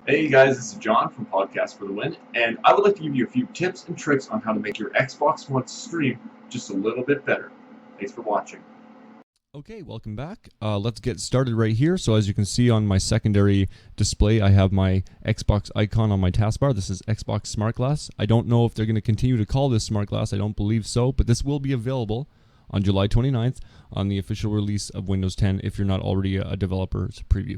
Hey guys, this is John from Podcast for the Win, and I would like to give you a few tips and tricks on how to make your Xbox One stream just a little bit better. Thanks for watching. Okay, welcome back. Let's get started right here. So as you can see on my secondary display, I have my Xbox icon on my taskbar. This is Xbox Smart Glass. I don't know if they're going to continue to call this Smart Glass. I don't believe so, but this will be available on July 29th on the official release of Windows 10 if you're not already a developer's preview,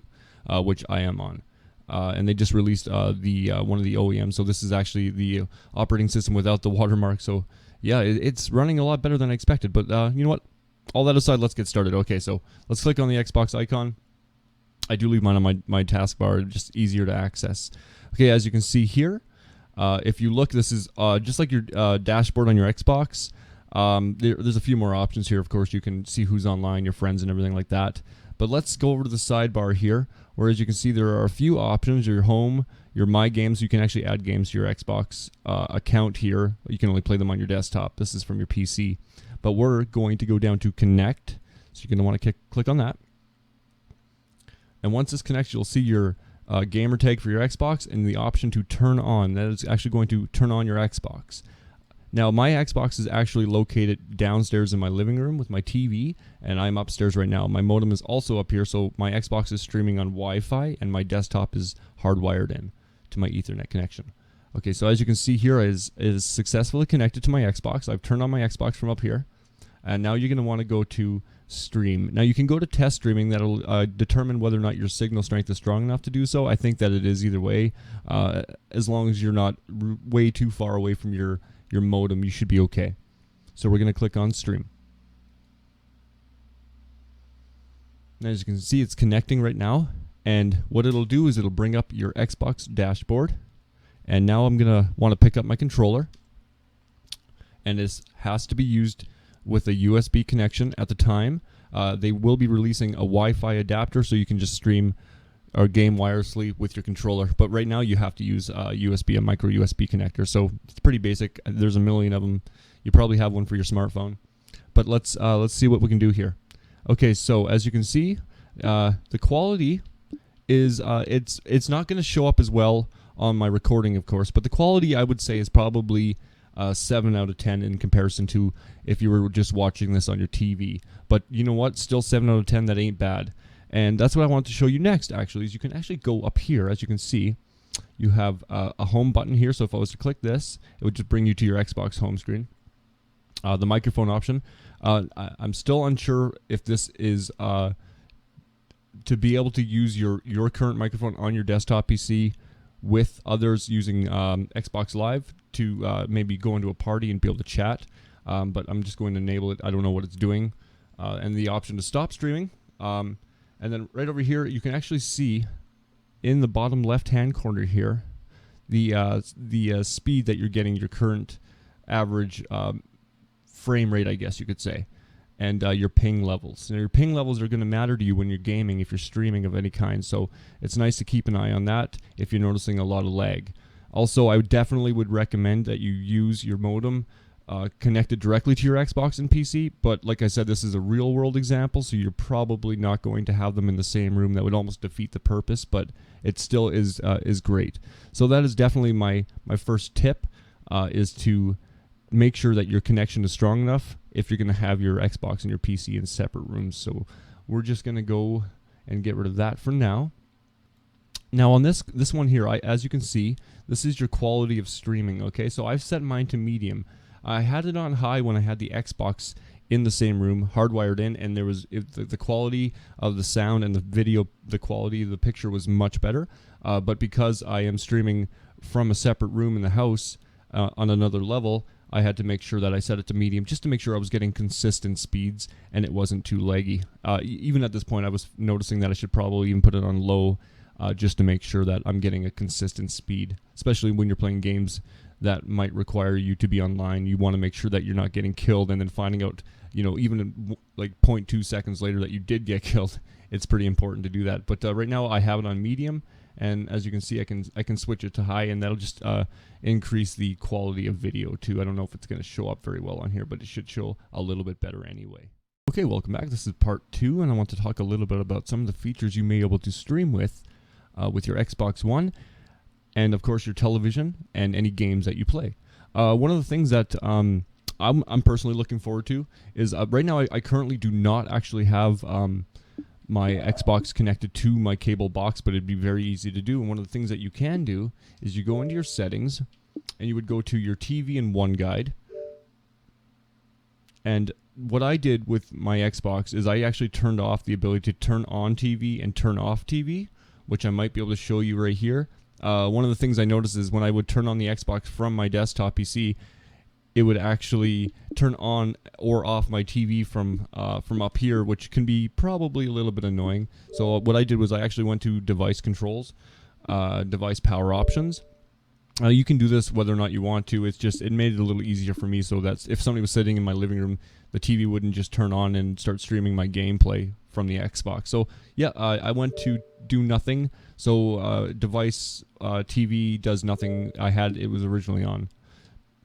which I am on. And they just released the one of the OEMs. So this is actually the operating system without the watermark. So yeah, it's running a lot better than I expected. But you know what? All that aside, let's get started. Okay, so let's click on the Xbox icon. I do leave mine on my taskbar, just easier to access. Okay, as you can see here, if you look, this is just like your dashboard on your Xbox. There's a few more options here. Of course, you can see who's online, your friends, and everything like that. But let's go over to the sidebar here, where as you can see, there are a few options. Your home, your My Games. You can actually add games to your Xbox account here. You can only play them on your desktop. This is from your PC. But we're going to go down to Connect. So you're going to want to click on that. And once this connects, you'll see your gamer tag for your Xbox and the option to turn on. That is actually going to turn on your Xbox. Now, my Xbox is actually located downstairs in my living room with my TV, and I'm upstairs right now. My modem is also up here, so my Xbox is streaming on Wi-Fi, and my desktop is hardwired in to my Ethernet connection. Okay, so as you can see here, it is successfully connected to my Xbox. I've turned on my Xbox from up here, and now you're going to want to go to Stream. Now, you can go to Test Streaming. That'll determine whether or not your signal strength is strong enough to do so. I think that it is either way. As long as you're not way too far away from your modem, you should be okay. So we're going to click on Stream. And as you can see, it's connecting right now. And what it'll do is it'll bring up your Xbox dashboard. And now I'm going to want to pick up my controller. And this has to be used with a USB connection at the time. They will be releasing a Wi-Fi adapter so you can just stream or game wirelessly with your controller. But right now you have to use a micro USB connector. So it's pretty basic. There's a million of them. You probably have one for your smartphone. But let's see what we can do here. Okay, so as you can see, the quality is it's not going to show up as well on my recording, of course, but the quality I would say is probably 7 out of 10 in comparison to if you were just watching this on your TV. But you know what? Still 7 out of 10, that ain't bad. And that's what I want to show you next, actually, is you can actually go up here. As you can see, you have a home button here. So if I was to click this, it would just bring you to your Xbox home screen. The microphone option. I'm still unsure if this is to be able to use your current microphone on your desktop PC with others using Xbox Live to maybe go into a party and be able to chat. But I'm just going to enable it. I don't know what it's doing. And the option to stop streaming. And then right over here, you can actually see in the bottom left-hand corner here the speed that you're getting, your current average frame rate, I guess you could say, and your ping levels. Now, your ping levels are going to matter to you when you're gaming, if you're streaming of any kind. So it's nice to keep an eye on that if you're noticing a lot of lag. Also, I definitely would recommend that you use your modem connected directly to your Xbox and PC, but like I said, this is a real world example, so you're probably not going to have them in the same room. That would almost defeat the purpose, but it still is great. So that is definitely my first tip, is to make sure that your connection is strong enough if you're going to have your Xbox and your PC in separate rooms. So we're just going to go and get rid of that for now. Now on this one here, as you can see, this is your quality of streaming. Okay, so I've set mine to medium. I had it on high when I had the Xbox in the same room, hardwired in, and there was the quality of the sound and the video, the quality of the picture was much better. But because I am streaming from a separate room in the house on another level, I had to make sure that I set it to medium just to make sure I was getting consistent speeds and it wasn't too laggy. Even at this point, I was noticing that I should probably even put it on low just to make sure that I'm getting a consistent speed, especially when you're playing games that might require you to be online. You want to make sure that you're not getting killed and then finding out, even like 0.2 seconds later that you did get killed. It's pretty important to do that. But right now I have it on medium, and as you can see, I can switch it to high, and that'll just increase the quality of video too. I don't know if it's going to show up very well on here, but it should show a little bit better anyway. Okay, welcome back. This is part 2, and I want to talk a little bit about some of the features you may be able to stream with your Xbox One. and of course your television and any games that you play. One of the things that I'm personally looking forward to is right now I currently do not actually have my Xbox connected to my cable box, but it'd be very easy to do. And one of the things that you can do is you go into your settings and you would go to your TV and One Guide. And what I did with my Xbox is I actually turned off the ability to turn on TV and turn off TV, which I might be able to show you right here. One of the things I noticed is when I would turn on the Xbox from my desktop PC, it would actually turn on or off my TV from up here, which can be probably a little bit annoying. So what I did was I actually went to device controls, device power options. You can do this whether or not you want to. It's just, it made it a little easier for me so that if somebody was sitting in my living room, the TV wouldn't just turn on and start streaming my gameplay from the Xbox. So yeah, I went to do nothing. So device TV does nothing. It was originally on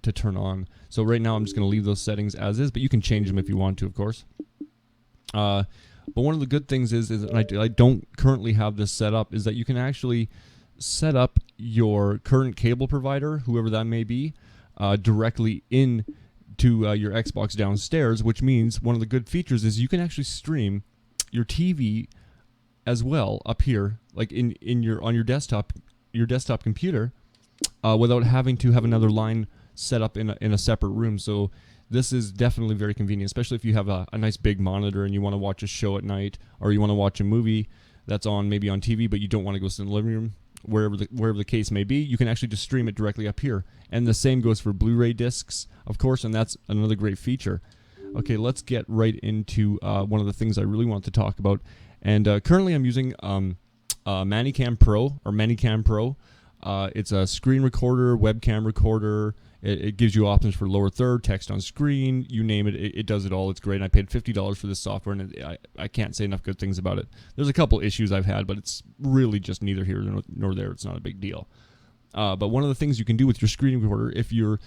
to turn on. So right now I'm just going to leave those settings as is, but you can change them if you want to, of course. But one of the good things is and I don't currently have this set up, is that you can actually set up your current cable provider, whoever that may be, directly in to your Xbox downstairs, which means one of the good features is you can actually stream your TV as well up here, like on your desktop computer, without having to have another line set up in a separate room. So this is definitely very convenient, especially if you have a nice big monitor and you want to watch a show at night, or you want to watch a movie that's maybe on TV, but you don't want to go sit in the living room. Wherever the case may be, you can actually just stream it directly up here. And the same goes for Blu-ray discs, of course, and that's another great feature. Okay, let's get right into one of the things I really want to talk about. And currently I'm using Manicam Pro. It's a screen recorder, webcam recorder. It gives you options for lower third, text on screen, you name it, it does it all. It's great. And I paid $50 for this software, and I can't say enough good things about it. There's a couple issues I've had, but it's really just neither here nor there. It's not a big deal. But one of the things you can do with your screen recorder, if you're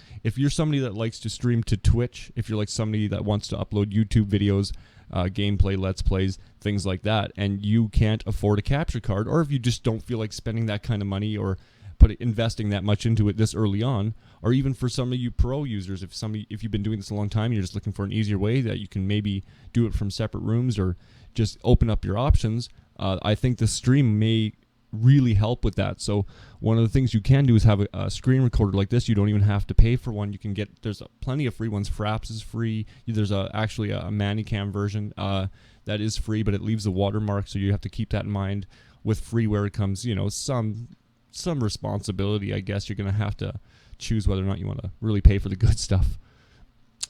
somebody that likes to stream to Twitch, if you're like somebody that wants to upload YouTube videos, gameplay, let's plays, things like that, and you can't afford a capture card, or if you just don't feel like spending that kind of money or investing that much into it this early on, or even for some of you pro users, if you've been doing this a long time and you're just looking for an easier way that you can maybe do it from separate rooms or just open up your options, I think the stream may really help with that. So one of the things you can do is have a screen recorder like this. You don't even have to pay for one. You can there's plenty of free ones. Fraps is free. There's actually a Manicam version that is free, but it leaves a watermark, so you have to keep that in mind. With freeware comes, some responsibility. I guess you're going to have to choose whether or not you want to really pay for the good stuff.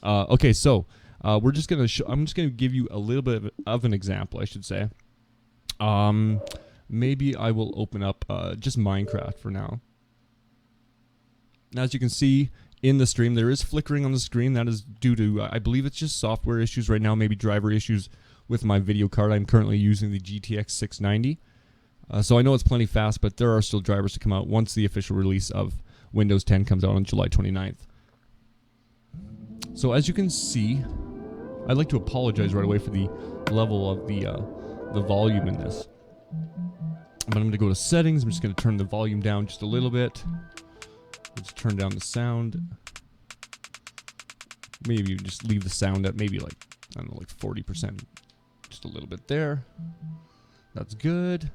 Okay, so we're just going to I'm just going to give you a little bit of an example, I should say. Maybe I will open up just Minecraft for now. Now, as you can see in the stream, there is flickering on the screen. That is due to, I believe it's just software issues right now, maybe driver issues with my video card. I'm currently using the GTX 690. So I know it's plenty fast, but there are still drivers to come out once the official release of Windows 10 comes out on July 29th. So as you can see, I'd like to apologize right away for the level of the volume in this. But I'm going to go to settings. I'm just going to turn the volume down just a little bit. Let's turn down the sound. Maybe you just leave the sound at maybe like 40%. Just a little bit there. That's good.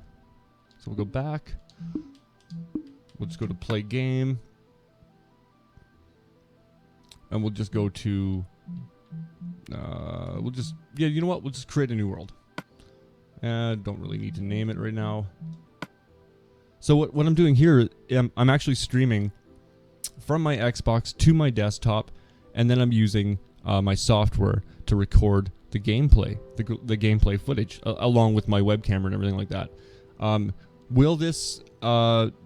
So we'll go back. We'll just go to play game. And we'll just go to, we'll just create a new world. Don't really need to name it right now. So what I'm doing here, I'm actually streaming from my Xbox to my desktop, and then I'm using my software to record the gameplay, the gameplay footage, along with my webcam and everything like that. Will this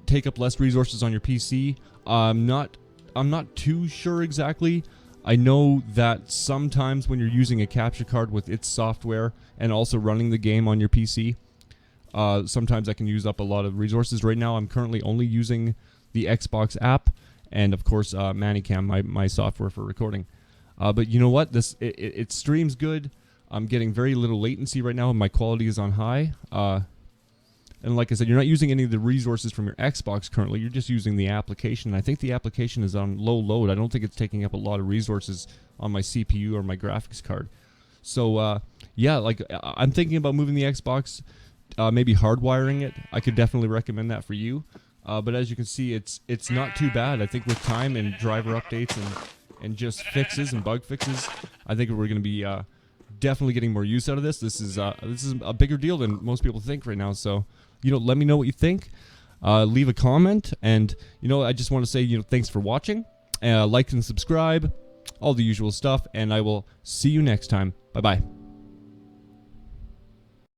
take up less resources on your PC? I'm not too sure exactly. I know that sometimes when you're using a capture card with its software and also running the game on your PC, sometimes that can use up a lot of resources. Right now, I'm currently only using the Xbox app and, of course, Manicam, my software for recording. But you know what? It streams good. I'm getting very little latency right now, and my quality is on high. And like I said, you're not using any of the resources from your Xbox currently. You're just using the application. And I think the application is on low load. I don't think it's taking up a lot of resources on my CPU or my graphics card. So yeah, like I'm thinking about moving the Xbox, maybe hardwiring it. I could definitely recommend that for you. But as you can see, it's not too bad. I think with time and driver updates and just fixes and bug fixes, I think we're going to be definitely getting more use out of this. This is a bigger deal than most people think right now. So, let me know what you think. Leave a comment, and I just want to say thanks for watching. Like and subscribe, all the usual stuff, and I will see you next time. Bye bye.